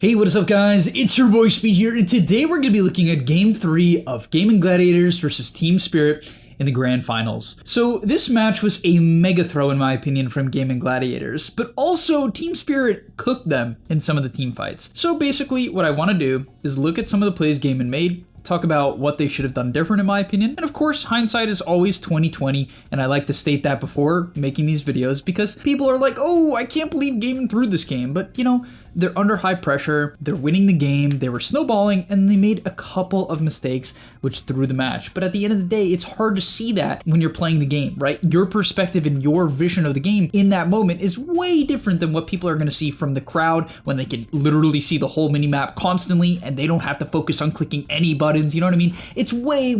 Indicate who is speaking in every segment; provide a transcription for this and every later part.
Speaker 1: Hey, what is up guys? It's your boy Speed here, and today we're going to be looking at Game 3 of Gaming Gladiators versus Team Spirit in the Grand Finals. So this match was a mega throw in my opinion from Gaming Gladiators, but also Team Spirit cooked them in some of the team fights. So basically what I want to do is look at some of the plays Gaming made, talk about what they should have done different in my opinion, and of course hindsight is always 20/20, and I like to state that before making these videos because people are like, oh, I can't believe Gaming threw this game, but you know, they're under high pressure, they're winning the game, they were snowballing, and they made a couple of mistakes which threw the match. But at the end of the day, it's hard to see that when you're playing the game, right? Your perspective and your vision of the game in that moment is way different than what people are going to see from the crowd when they can literally see the whole minimap constantly and they don't have to focus on clicking any buttons, you know what I mean? It's way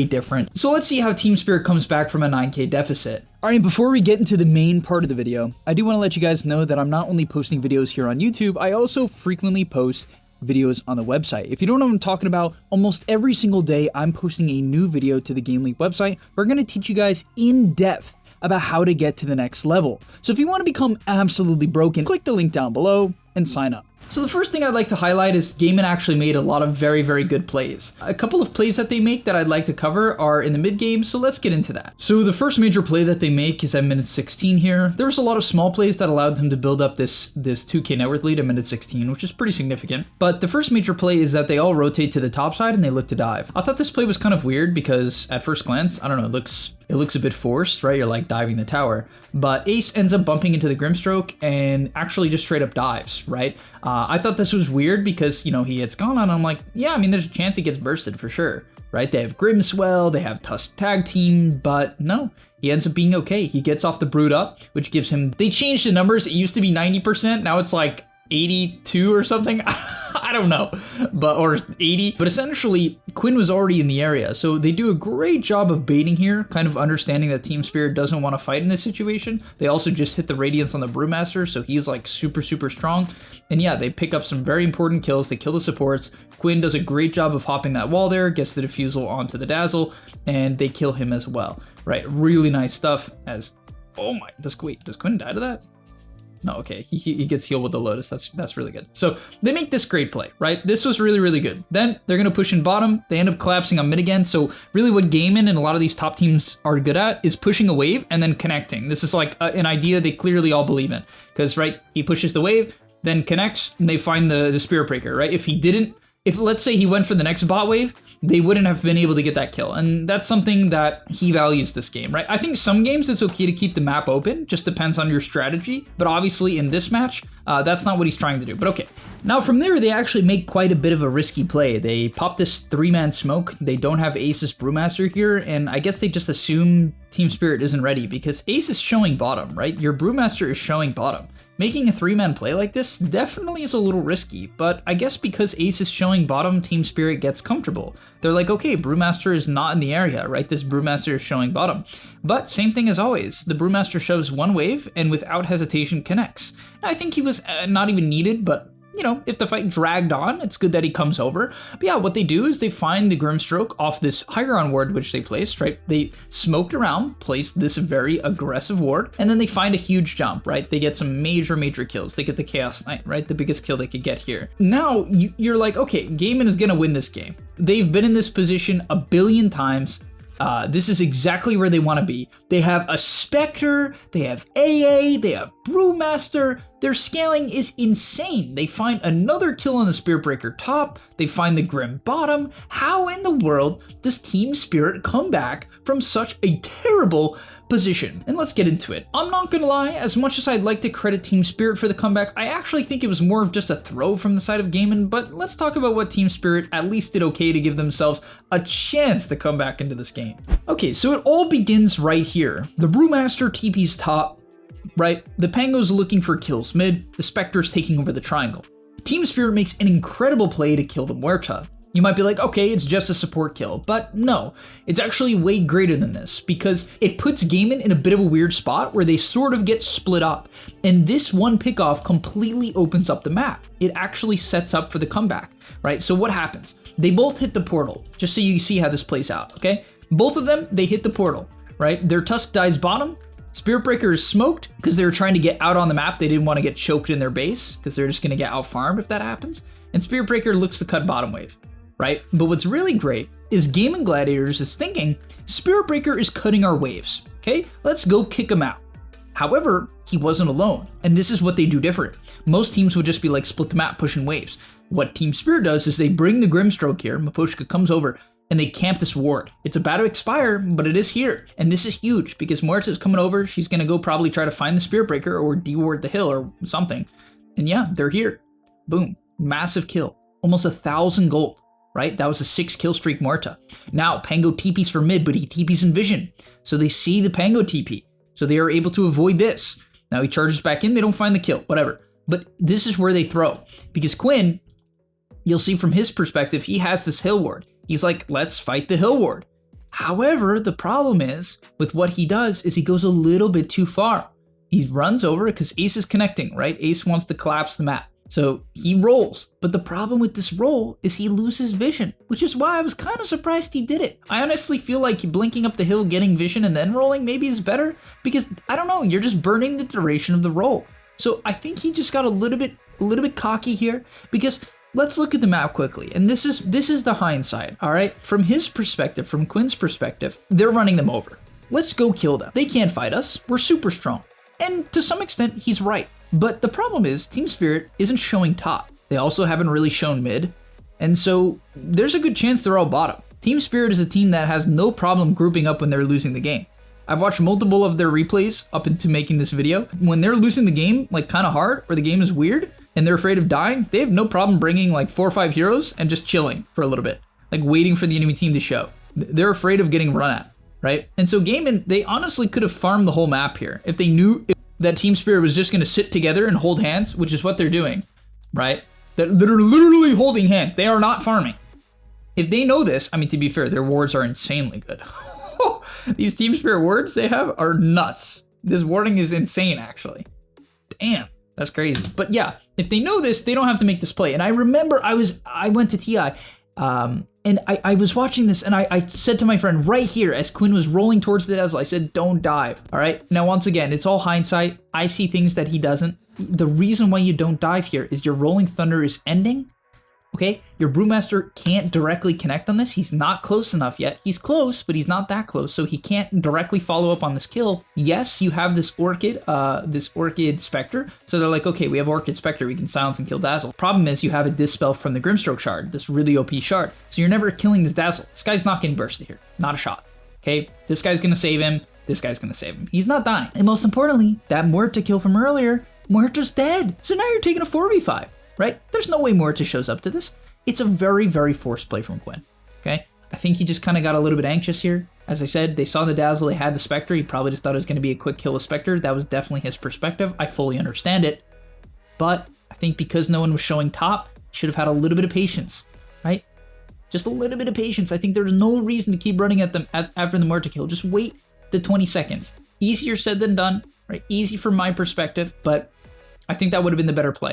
Speaker 1: different. So let's see how Team Spirit comes back from a 9K deficit. Alright, before we get into the main part of the video, I do want to let you guys know that I'm not only posting videos here on YouTube, I also frequently post videos on the website. If you don't know what I'm talking about, almost every single day I'm posting a new video to the gameleap website. We're going to teach you guys in depth about how to get to the next level. So if you want to become absolutely broken, click the link down below and sign up. So the first thing I'd like to highlight is Gaming actually made a lot of very good plays. A couple of plays that they make that I'd like to cover are in the mid game, so let's get into that. So the first major play that they make is at minute 16 here. There was a lot of small plays that allowed them to build up this 2K net worth lead at minute 16, which is pretty significant. But the first major play is that they all rotate to the top side and they look to dive. I thought this play was kind of weird because at first glance, I don't know, it looks a bit forced, right? You're like diving the tower, but Ace ends up bumping into the Grimstroke and actually just straight up dives, right? I thought this was weird because, you know, he hits Gone on. I'm like, yeah, I mean, there's a chance he gets bursted for sure, right? They have Grimswell, they have Tusk Tag Team, but no, he ends up being okay. He gets off the Brood Up, which gives him, they changed the numbers. It used to be 90%, now it's like 82 or something. I don't know, or 80, but essentially Quinn was already in the area. So they do a great job of baiting here, kind of understanding that Team Spirit doesn't want to fight in this situation. They also just hit the Radiance on the Brewmaster, so he's like super strong. And yeah, they pick up some very important kills. They kill the supports. Quinn does a great job of hopping that wall there, gets the defusal onto the Dazzle, and they kill him as well, right? Really nice stuff as, oh my, does Quinn die to that? No, okay, he gets healed with the Lotus. That's really good. So they make this great play, right? This was really good. Then they're gonna push in bottom. They end up collapsing on mid again. So really what Gaming and a lot of these top teams are good at is pushing a wave and then connecting. This is like an idea they clearly all believe in. Because, right, he pushes the wave, then connects, and they find the Spirit Breaker, right? If let's say he went for the next bot wave, they wouldn't have been able to get that kill. And that's something that he values this game, right? I think some games it's okay to keep the map open, just depends on your strategy. But obviously in this match, that's not what he's trying to do, but okay. Now from there, they actually make quite a bit of a risky play. They pop this 3-man smoke. They don't have Ace's Brewmaster here, and I guess they just assume Team Spirit isn't ready because Ace is showing bottom, right? Your Brewmaster is showing bottom. Making a 3-man play like this definitely is a little risky, but I guess because Ace is showing bottom, Team Spirit gets comfortable. They're like, okay, Brewmaster is not in the area, right? This Brewmaster is showing bottom. But same thing as always, the Brewmaster shoves one wave and without hesitation connects. I think he was not even needed, but you know, if the fight dragged on, it's good that he comes over. But yeah, what they do is they find the Grimstroke off this high ground ward which they placed, right? They smoked around, placed this very aggressive ward, and then they find a huge jump, right? They get some major kills. They get the Chaos Knight, right? The biggest kill they could get here. Now, you're like, okay, Gaming is gonna win this game. They've been in this position a billion times. This is exactly where they want to be. They have a Spectre, they have AA, they have Brewmaster. Their scaling is insane. They find another kill on the Spirit Breaker top. They find the Grim bottom. How in the world does Team Spirit come back from such a terrible position? And let's get into it. I'm not gonna lie, as much as I'd like to credit Team Spirit for the comeback, I actually think it was more of just a throw from the side of Gaming, but let's talk about what Team Spirit at least did okay to give themselves a chance to come back into this game. Okay, so it all begins right here. The Brewmaster TP's top, right? The Pango's looking for kills mid, the Spectre's taking over the triangle. Team Spirit makes an incredible play to kill the Muerta. You might be like, okay, it's just a support kill, but no, it's actually way greater than this because it puts Gaming in a bit of a weird spot where they sort of get split up, and this one pickoff completely opens up the map. It actually sets up for the comeback, right? So what happens? They both hit the portal, just so you see how this plays out, okay? Both of them, they hit the portal, right? Their Tusk dies bottom, Spirit Breaker is smoked because they were trying to get out on the map. They didn't want to get choked in their base because they're just going to get out farmed if that happens. And Spirit Breaker looks to cut bottom wave, right? But what's really great is Gaming Gladiators is thinking Spirit Breaker is cutting our waves. Okay, let's go kick him out. However, he wasn't alone, and this is what they do different. Most teams would just be like split the map, pushing waves. What Team Spirit does is they bring the Grimstroke here, Miposhka comes over, and they camp this ward. It's about to expire, but it is here, and this is huge because Muerta is coming over. She's gonna go probably try to find the Spirit Breaker or deward the hill or something. And yeah, they're here. Boom, massive kill, almost 1,000 gold. Right? That was a 6 kill streak Muerta. Now, Pango TP's for mid, but he TP's in vision. So they see the Pango TP. So they are able to avoid this. Now he charges back in, they don't find the kill, whatever. But this is where they throw. Because Quinn, you'll see from his perspective, he has this hill ward. He's like, let's fight the hill ward. However, the problem is, with what he does, is he goes a little bit too far. He runs over because Ace is connecting, right? Ace wants to collapse the map. So he rolls, but the problem with this roll is he loses vision, which is why I was kind of surprised he did it. I honestly feel like blinking up the hill, getting vision, and then rolling maybe is better because, I don't know, you're just burning the duration of the roll. So I think he just got a little bit cocky here because let's look at the map quickly. And this is the hindsight, all right? From his perspective, from Quinn's perspective, they're running them over. Let's go kill them. They can't fight us. We're super strong. And to some extent, he's right. But the problem is Team Spirit isn't showing top. They also haven't really shown mid. And so there's a good chance they're all bottom. Team Spirit is a team that has no problem grouping up when they're losing the game. I've watched multiple of their replays up into making this video. When they're losing the game like kind of hard or the game is weird and they're afraid of dying, they have no problem bringing like 4 or 5 heroes and just chilling for a little bit. Like waiting for the enemy team to show. They're afraid of getting run at, right? And so Gaimin, they honestly could have farmed the whole map here if they knew that Team Spirit was just going to sit together and hold hands, which is what they're doing, right? They're literally holding hands. They are not farming. If they know this, I mean, to be fair, their wards are insanely good. These Team Spirit wards they have are nuts. This warding is insane, actually. Damn, that's crazy. But yeah, if they know this, they don't have to make this play. And I remember I went to TI, and I was watching this and I said to my friend right here as Quinn was rolling towards the Dazzle, I said, don't dive, all right? Now, once again, it's all hindsight. I see things that he doesn't. The reason why you don't dive here is your Rolling Thunder is ending, okay? Your Brewmaster can't directly connect on this. He's not close enough yet. He's close, but he's not that close, so he can't directly follow up on this kill. Yes, you have this Orchid Spectre, so they're like, okay, we have Orchid Spectre, we can silence and kill Dazzle. Problem is you have a Dispel from the Grimstroke Shard, this really OP shard, so you're never killing this Dazzle. This guy's not getting bursted here, not a shot, okay? This guy's gonna save him, this guy's gonna save him. He's not dying. And most importantly, that Muerta kill from earlier, Muerta's dead, so now you're taking a 4v5. Right? There's no way Muerta shows up to this. It's a very, very forced play from Quinn. Okay? I think he just kind of got a little bit anxious here. As I said, they saw the Dazzle, they had the Spectre. He probably just thought it was going to be a quick kill with Spectre. That was definitely his perspective. I fully understand it. But I think because no one was showing top, he should have had a little bit of patience. Right? Just a little bit of patience. I think there's no reason to keep running at them after the Muerta kill. Just wait the 20 seconds. Easier said than done. Right? Easy from my perspective, but I think that would have been the better play.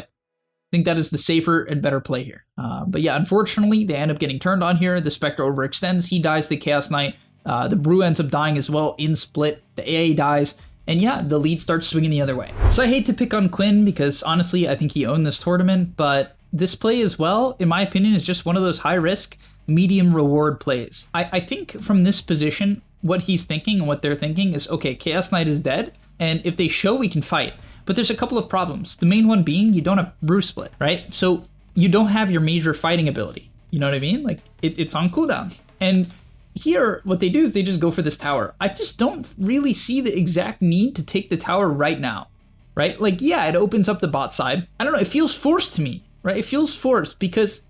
Speaker 1: I think that is the safer and better play here. But yeah, unfortunately, they end up getting turned on here. The Spectre overextends. He dies to Chaos Knight. The Brew ends up dying as well in split. The AA dies. And yeah, the lead starts swinging the other way. So I hate to pick on Quinn because honestly, I think he owned this tournament. But this play as well, in my opinion, is just one of those high risk, medium reward plays. I think from this position, what he's thinking and what they're thinking is, okay, Chaos Knight is dead. And if they show, we can fight. But there's a couple of problems. The main one being you don't have Brew Split, right? So you don't have your major fighting ability. You know what I mean? Like it's on cooldown. And here, what they do is they just go for this tower. I just don't really see the exact need to take the tower right now, right? Like, yeah, it opens up the bot side. I don't know, it feels forced to me, right? It feels forced because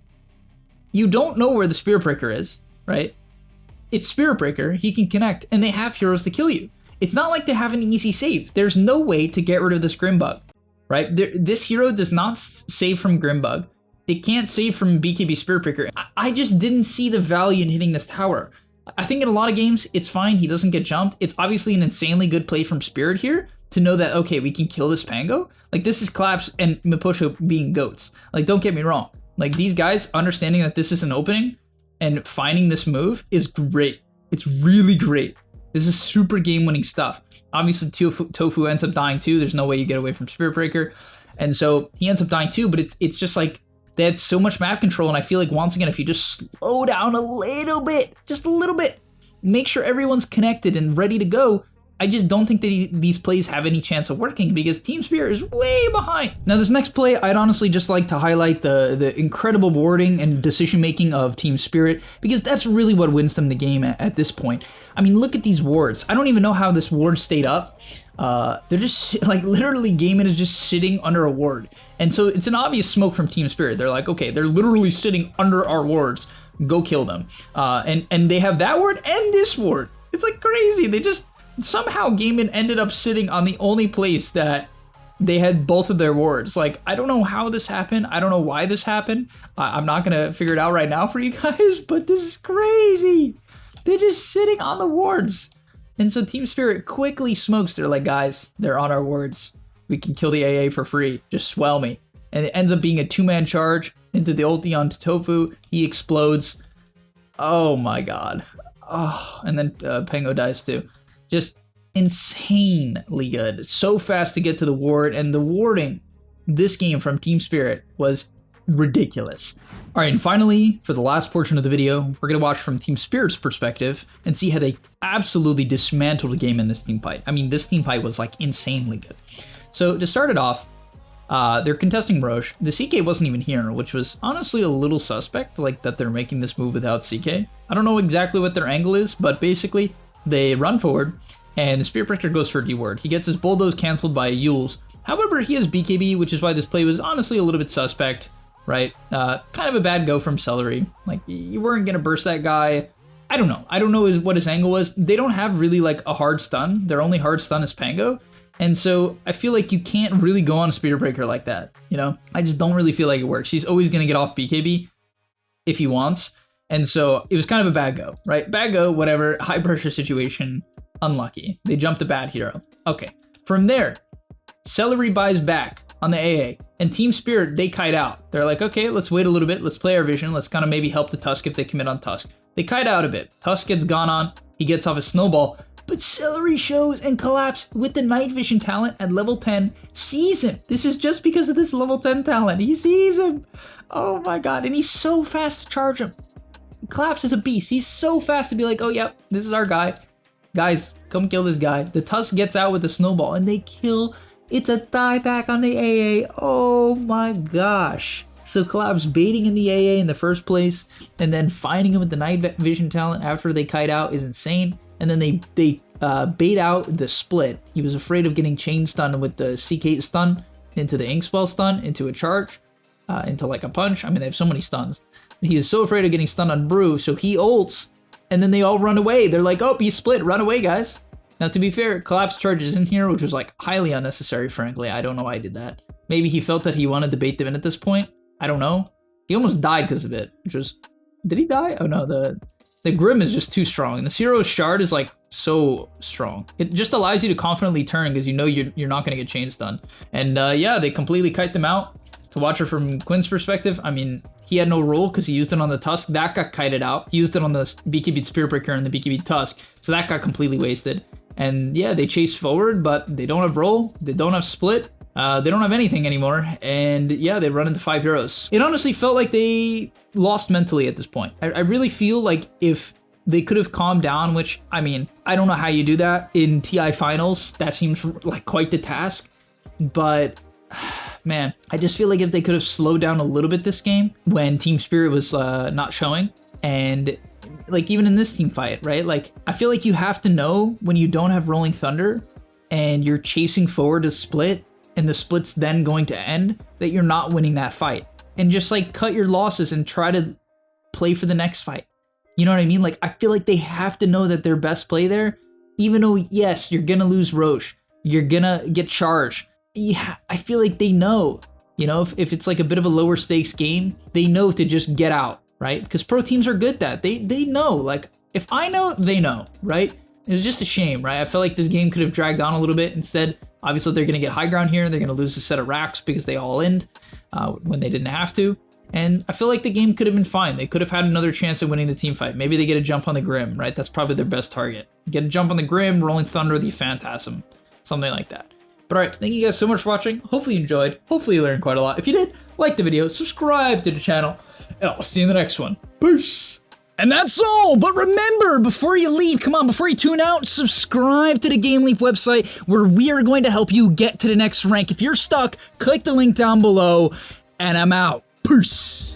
Speaker 1: you don't know where the Spirit Breaker is, right? It's Spirit Breaker, he can connect, and they have heroes to kill you. It's not like they have an easy save. There's no way to get rid of this Grimbug, right? This hero does not save from Grimbug. It can't save from BKB Spirit Breaker. I just didn't see the value in hitting this tower. I think in a lot of games, it's fine. He doesn't get jumped. It's obviously an insanely good play from Spirit here to know that, okay, we can kill this Pango. Like, this is Collapse and Miposho being goats. Like, don't get me wrong. Like, these guys understanding that this is an opening and finding this move is great. It's really great. This is super game-winning stuff. Obviously, Tofu ends up dying too. There's no way you get away from Spirit Breaker. And so he ends up dying too, but it's just like they had so much map control, and I feel like, once again, if you just slow down a little bit, just a little bit, make sure everyone's connected and ready to go, I just don't think that these plays have any chance of working because Team Spirit is way behind. Now, this next play, I'd honestly just like to highlight the incredible warding and decision-making of Team Spirit because that's really what wins them the game at this point. I mean, look at these wards. I don't even know how this ward stayed up. They're just, like, literally Gaiman is just sitting under a ward. And so it's an obvious smoke from Team Spirit. They're like, okay, they're literally sitting under our wards. Go kill them. And they have that ward and this ward. It's like crazy. They just... Somehow Gaiman ended up sitting on the only place that they had both of their wards. Like, I don't know how this happened. I don't know why this happened. I'm not going to figure it out right now for you guys, but this is crazy. They're just sitting on the wards. And so Team Spirit quickly smokes. They're like, guys, they're on our wards. We can kill the AA for free. Just swell me. And it ends up being a 2-man charge into the ulti onto Tofu. He explodes. Oh my god. Oh, and then Pengo dies too. Just insanely good. So fast to get to the ward, and the warding this game from Team Spirit was ridiculous. All right, and finally, for the last portion of the video, we're going to watch from Team Spirit's perspective and see how they absolutely dismantled the game in this team fight. I mean, this team fight was like insanely good. So to start it off, they're contesting Roche. The CK wasn't even here, which was honestly a little suspect, like that they're making this move without CK. I don't know exactly what their angle is, but basically, they run forward, and the Spirit Breaker goes for a D-ward. He gets his Bulldoze canceled by Yules. However, he has BKB, which is why this play was honestly a little bit suspect, right? Kind of a bad go from Celery. Like, you weren't going to burst that guy. I don't know. I don't know what his angle was. They don't have really, like, a hard stun. Their only hard stun is Pango. And so I feel like you can't really go on a Spirit Breaker like that, you know? I just don't really feel like it works. He's always going to get off BKB if he wants. And so it was kind of a bad go, right? Bad go, whatever, high pressure situation, unlucky. They jumped a bad hero. Okay, from there, Celery buys back on the AA, and Team Spirit, they kite out. They're like, okay, let's wait a little bit, let's play our vision, let's kind of maybe help the Tusk if they commit on Tusk. They kite out a bit. Tusk gets gone on, he gets off a snowball, but Celery shows and collapses with the night vision talent at level 10, sees him. This is just because of this level 10 talent. He sees him. Oh my god, and he's so fast to charge him. Collapse is a beast. He's so fast to be like, oh, yep, this is our guy. Guys, come kill this guy. The Tusk gets out with the snowball, and they kill. It's a dieback on the AA. Oh, my gosh. So Collapse baiting in the AA in the first place, and then finding him with the night vision talent after they kite out is insane. And then they bait out the split. He was afraid of getting chain stunned with the CK stun into the ink spell stun, into a charge, into like a punch. I mean, they have so many stuns. He is so afraid of getting stunned on Brew, so he ults, and then they all run away. They're like, oh, you split, run away, guys. Now, to be fair, Collapse charges in here, which was like highly unnecessary, frankly. I don't know why I did that. Maybe he felt that he wanted to bait them in at this point. I don't know. He almost died because of it, which was... Did he die? Oh no, the Grim is just too strong. The Zero's Shard is like so strong. It just allows you to confidently turn because you know you're not going to get chain stunned. And yeah, they completely kite them out. To watch it from Quinn's perspective, I mean, he had no role because he used it on the Tusk. That got kited out. He used it on the BKB Spirit Breaker and the BKB Tusk. So that got completely wasted. And yeah, they chase forward, but they don't have roll. They don't have split. They don't have anything anymore. And yeah, they run into 5 heroes. It honestly felt like they lost mentally at this point. I really feel like if they could have calmed down, which, I mean, I don't know how you do that in TI finals. That seems like quite the task. But... man, I just feel like if they could have slowed down a little bit this game when Team Spirit was not showing, and like even in this team fight, right? Like I feel like you have to know when you don't have Rolling Thunder and you're chasing forward to split and the split's then going to end, that you're not winning that fight. And just like cut your losses and try to play for the next fight. You know what I mean? Like I feel like they have to know that their best play there, even though yes, you're gonna lose Roche, you're gonna get charged. Yeah, I feel like they know, you know, if it's like a bit of a lower stakes game, they know to just get out, right? Because pro teams are good at that. They know, like, if I know, they know, right? It was just a shame, right? I felt like this game could have dragged on a little bit. Instead, obviously, they're going to get high ground here. They're going to lose a set of racks because they all end when they didn't have to. And I feel like the game could have been fine. They could have had another chance at winning the team fight. Maybe they get a jump on the Grim, right? That's probably their best target. Get a jump on the Grim, Rolling Thunder, the Phantasm. Something like that. But alright, thank you guys so much for watching. Hopefully you enjoyed. Hopefully you learned quite a lot. If you did, like the video, subscribe to the channel, and I'll see you in the next one. Peace! And that's all, but remember, before you leave, come on, before you tune out, subscribe to the gameleap website where we are going to help you get to the next rank. If you're stuck, click the link down below, and I'm out. Peace!